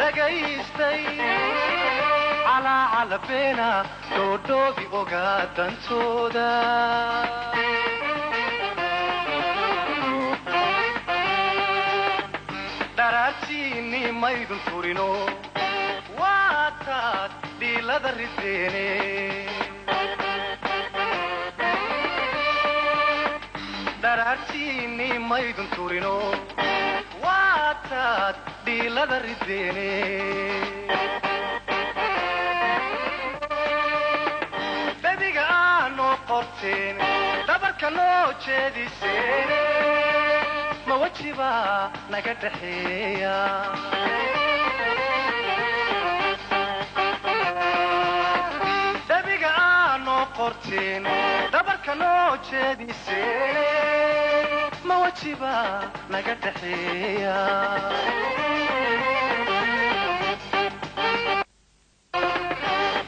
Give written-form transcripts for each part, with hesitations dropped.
dhagaystay على بينا دودوغي اوغادان تودا دراتيني مايدن تورينو واتات دي لدرديني دراتيني مايدن تورينو واتات دي لدرديني دبرك لو جديسين ما وجبا naga dhaxeeya dabiga aanu qorteen dabarka loo jeediseen ma wajiba naga dhaxeeya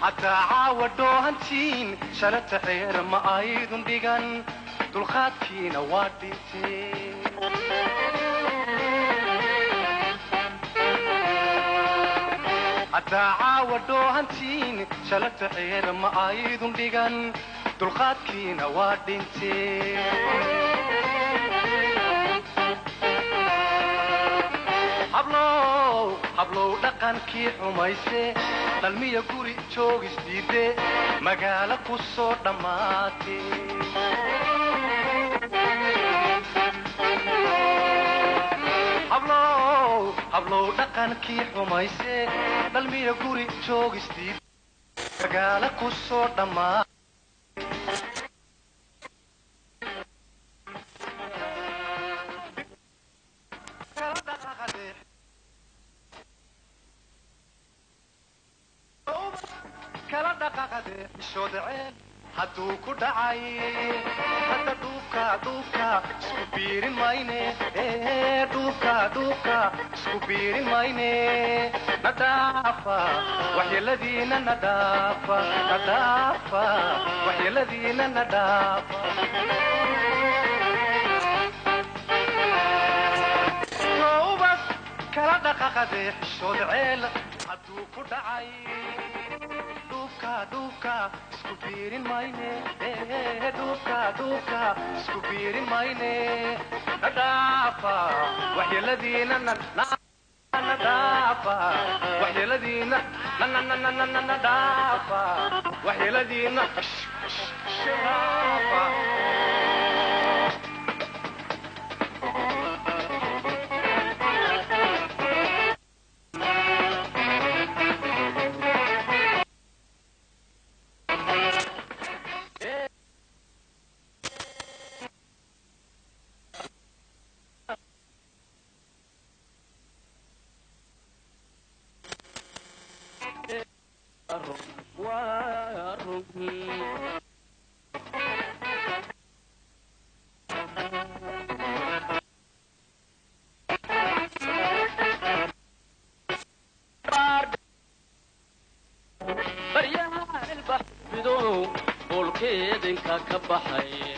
حتى عاودوا هنتين شرط غير ما أيضن ديغن دول خاتكين واديتين حتى عاودوا هنتين شرط غير ما أيضن ديغن دول خاتكين واديتين hablow dhaqankii xumayse dhalmiya guri joog isdiide magaalo ku soo dhamaatay hablow dhaqankii xumayse dhalmiya guri joog isdiide magaalo ku soo dhamaatay kala dhaqaqade shoodceen haduu ku dhacay hada duuka isku biirin mayne duuka isku biirin mayne nadaafa waxyeeladiina nadaafa waxyeeladiina nadaafa toobas kala dhaqaqade shoodceen haduu ku dhacay duuka isku biirin mayne duuka isku biirin mayne nadaafa waxyeeladiina nadaafa waxyeeladiina nadaafa waxyeeladiina shaafa بدو بولكيدن كبحي